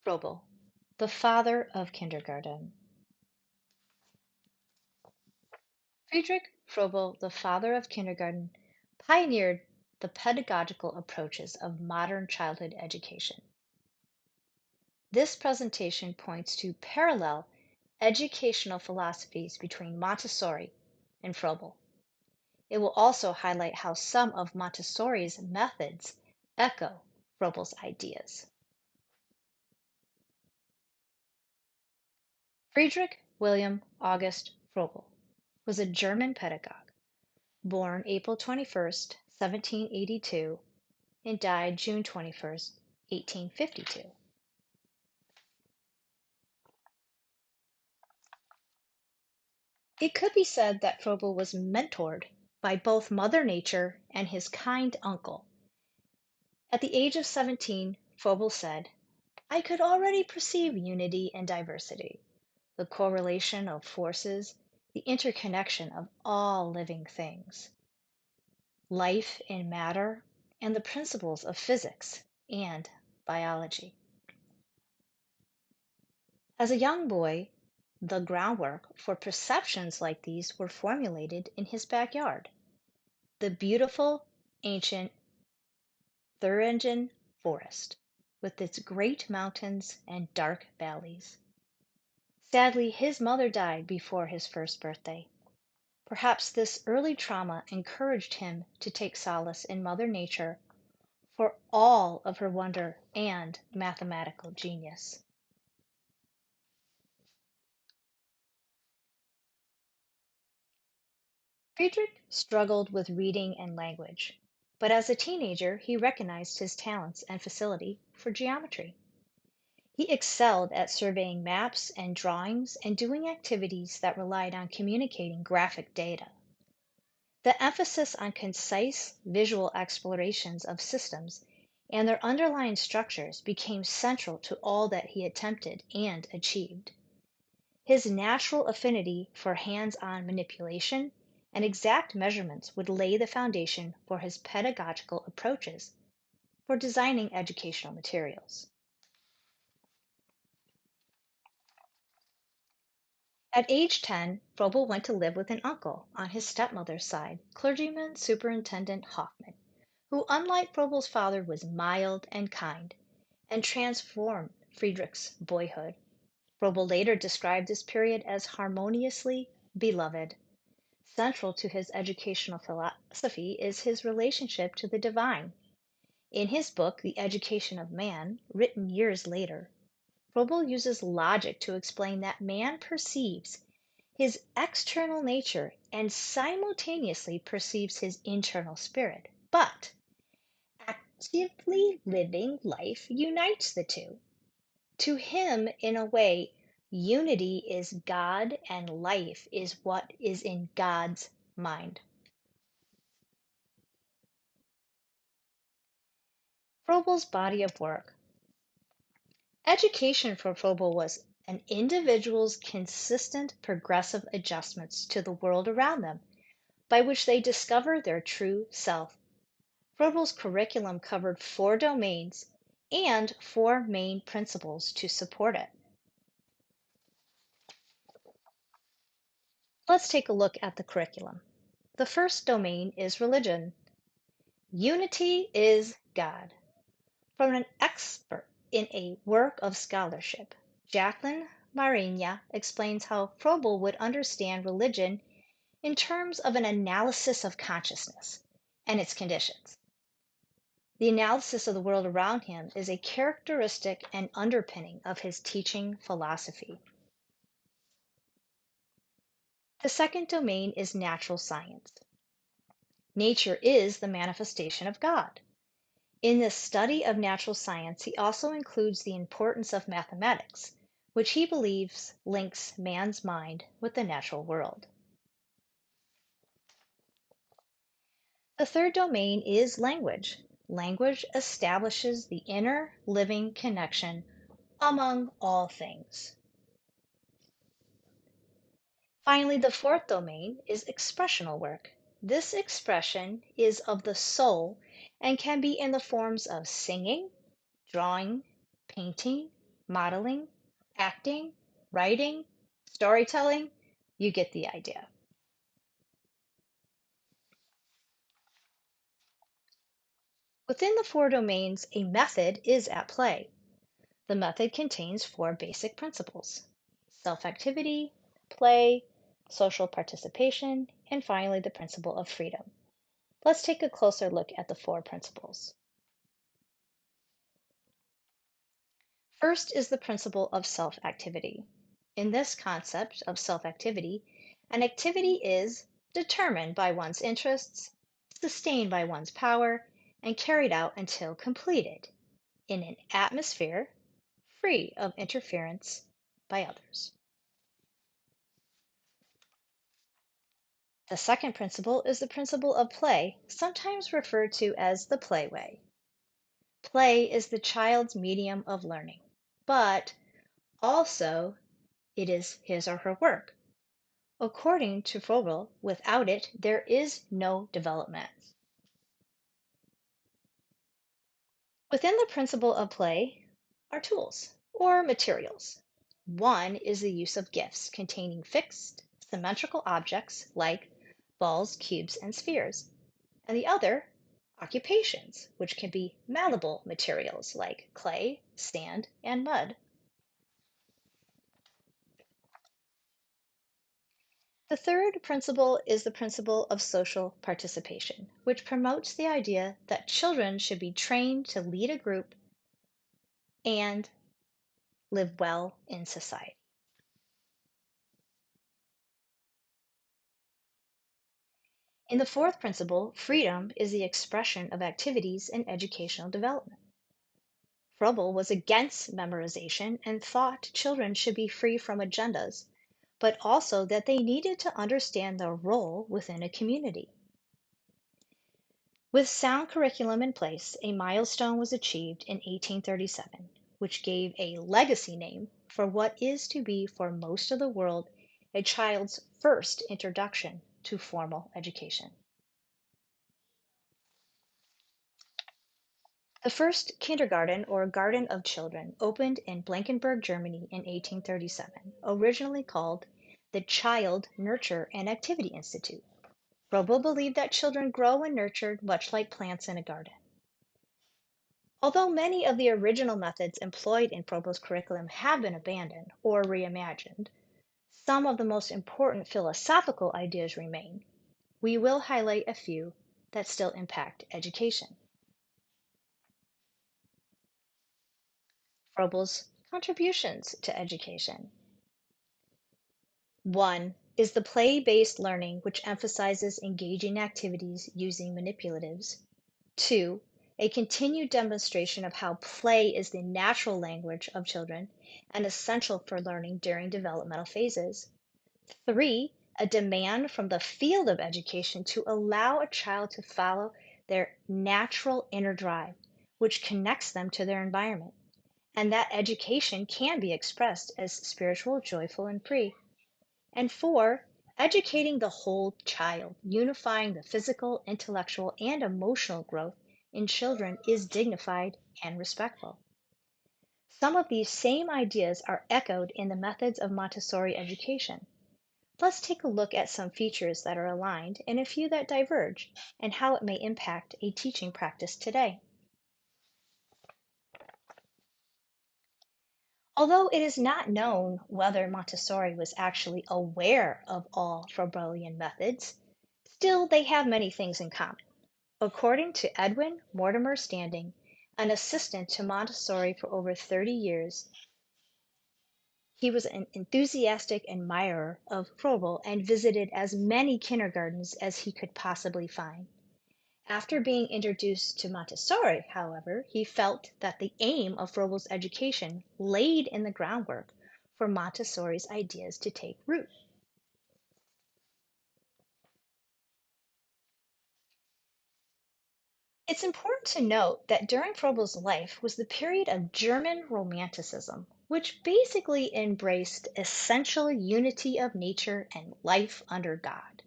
Froebel, the father of kindergarten. Friedrich Froebel, the father of kindergarten, pioneered the pedagogical approaches of modern childhood education. This presentation points to parallel educational philosophies between Montessori and Froebel. It will also highlight how some of Montessori's methods echo Froebel's ideas. Friedrich William August Froebel was a German pedagogue, born April 21st, 1782, and died June 21st, 1852. It could be said that Froebel was mentored by both Mother Nature and his kind uncle. At the age of 17, Froebel said, "I could already perceive unity and diversity, the correlation of forces, the interconnection of all living things, life in matter, and the principles of physics and biology." As a young boy, the groundwork for perceptions like these were formulated in his backyard, the beautiful, ancient Thuringian forest, with its great mountains and dark valleys. Sadly, his mother died before his first birthday. Perhaps this early trauma encouraged him to take solace in Mother Nature for all of her wonder and mathematical genius. Friedrich struggled with reading and language, but as a teenager he recognized his talents and facility for geometry. He excelled at surveying maps and drawings and doing activities that relied on communicating graphic data. The emphasis on concise visual explorations of systems and their underlying structures became central to all that he attempted and achieved. His natural affinity for hands-on manipulation and exact measurements would lay the foundation for his pedagogical approaches for designing educational materials. At age 10, Froebel went to live with an uncle on his stepmother's side, clergyman Superintendent Hoffman, who, unlike Froebel's father, was mild and kind and transformed Friedrich's boyhood. Froebel later described this period as harmoniously beloved. Central to his educational philosophy is his relationship to the divine. In his book, The Education of Man, written years later, Froebel uses logic to explain that man perceives his external nature and simultaneously perceives his internal spirit, but actively living life unites the two. To him, in a way, unity is God and life is what is in God's mind. Froebel's body of work. Education for Froebel was an individual's consistent progressive adjustments to the world around them, by which they discover their true self. Froebel's curriculum covered four domains and four main principles to support it. Let's take a look at the curriculum. The first domain is religion. Unity is God. From an expert in a work of scholarship, Jacqueline Marinia explains how Froebel would understand religion in terms of an analysis of consciousness and its conditions. The analysis of the world around him is a characteristic and underpinning of his teaching philosophy. The second domain is natural science. Nature is the manifestation of God. In this study of natural science, he also includes the importance of mathematics, which he believes links man's mind with the natural world. The third domain is language. Language establishes the inner living connection among all things. Finally, the fourth domain is expressional work. This expression is of the soul and can be in the forms of singing, drawing, painting, modeling, acting, writing, storytelling. You get the idea. Within the four domains, a method is at play. The method contains four basic principles: self-activity, play, social participation, and finally the principle of freedom. Let's take a closer look at the four principles. First is the principle of self-activity. In this concept of self-activity, an activity is determined by one's interests, sustained by one's power, and carried out until completed in an atmosphere free of interference by others. The second principle is the principle of play, sometimes referred to as the play way. Play is the child's medium of learning, but also it is his or her work. According to Froebel, without it, there is no development. Within the principle of play are tools or materials. One is the use of gifts containing fixed, symmetrical objects like balls, cubes, and spheres, and the other, occupations, which can be malleable materials like clay, sand, and mud. The third principle is the principle of social participation, which promotes the idea that children should be trained to lead a group and live well in society. In the fourth principle, freedom is the expression of activities in educational development. Froebel was against memorization and thought children should be free from agendas, but also that they needed to understand their role within a community. With sound curriculum in place, a milestone was achieved in 1837, which gave a legacy name for what is to be for most of the world a child's first introduction to formal education. The first kindergarten or garden of children opened in Blankenburg, Germany in 1837, originally called the Child Nurture and Activity Institute. Froebel believed that children grow when nurtured much like plants in a garden. Although many of the original methods employed in Froebel's curriculum have been abandoned or reimagined, some of the most important philosophical ideas remain. We will highlight a few that still impact education. Froebel's contributions to education. One is the play-based learning, which emphasizes engaging activities using manipulatives. Two, a continued demonstration of how play is the natural language of children and essential for learning during developmental phases. Three, a demand from the field of education to allow a child to follow their natural inner drive, which connects them to their environment, and that education can be expressed as spiritual, joyful, and free. And four, educating the whole child, unifying the physical, intellectual, and emotional growth in children is dignified and respectful. Some of these same ideas are echoed in the methods of Montessori education. Let's take a look at some features that are aligned and a few that diverge, and how it may impact a teaching practice today. Although it is not known whether Montessori was actually aware of all Froebelian methods, still they have many things in common. According to Edwin Mortimer Standing, an assistant to Montessori for over 30 years, he was an enthusiastic admirer of Froebel and visited as many kindergartens as he could possibly find. After being introduced to Montessori, however, he felt that the aim of Froebel's education laid in the groundwork for Montessori's ideas to take root. It's important to note that during Froebel's life was the period of German Romanticism, which basically embraced essential unity of nature and life under God,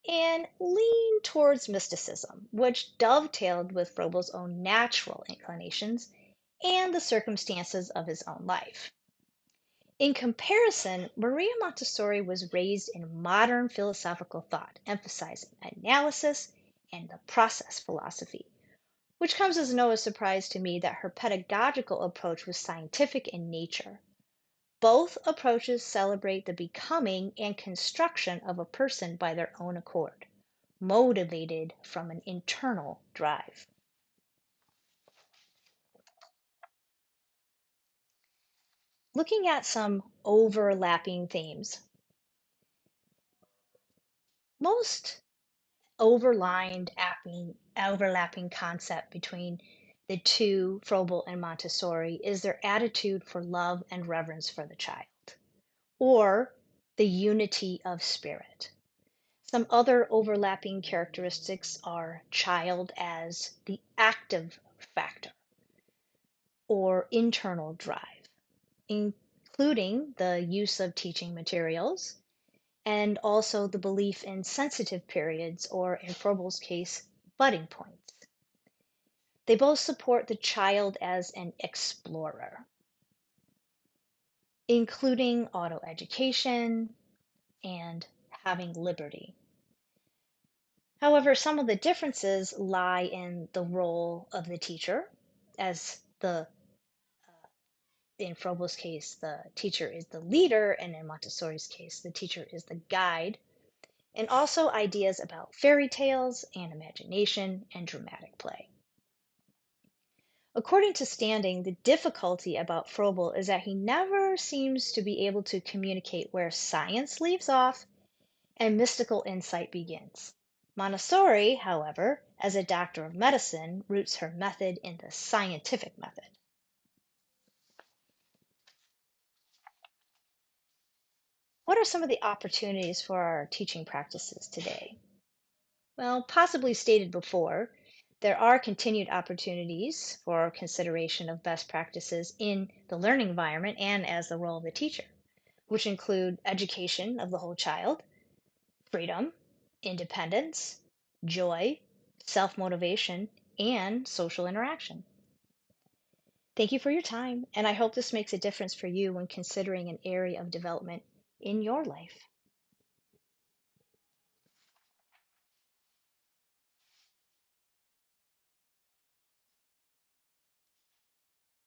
and leaned towards mysticism, which dovetailed with Froebel's own natural inclinations and the circumstances of his own life. In comparison, Maria Montessori was raised in modern philosophical thought, emphasizing analysis and the process philosophy, which comes as no surprise to me that her pedagogical approach was scientific in nature. Both approaches celebrate the becoming and construction of a person by their own accord, motivated from an internal drive. Looking at some overlapping themes, most overlapping concept between the two, Froebel and Montessori, is their attitude for love and reverence for the child, or the unity of spirit. Some other overlapping characteristics are child as the active factor or internal drive, including the use of teaching materials and also the belief in sensitive periods, or in Froebel's case, budding points. They both support the child as an explorer, including autoeducation and having liberty. However, some of the differences lie in the role of the teacher, as in Froebel's case, the teacher is the leader, and in Montessori's case, the teacher is the guide, and also ideas about fairy tales and imagination and dramatic play. According to Standing, the difficulty about Froebel is that he never seems to be able to communicate where science leaves off and mystical insight begins. Montessori, however, as a doctor of medicine, roots her method in the scientific method. What are some of the opportunities for our teaching practices today? Well, possibly stated before, there are continued opportunities for consideration of best practices in the learning environment and as the role of the teacher, which include education of the whole child, freedom, independence, joy, self motivation, and social interaction. Thank you for your time, and I hope this makes a difference for you when considering an area of development in your life.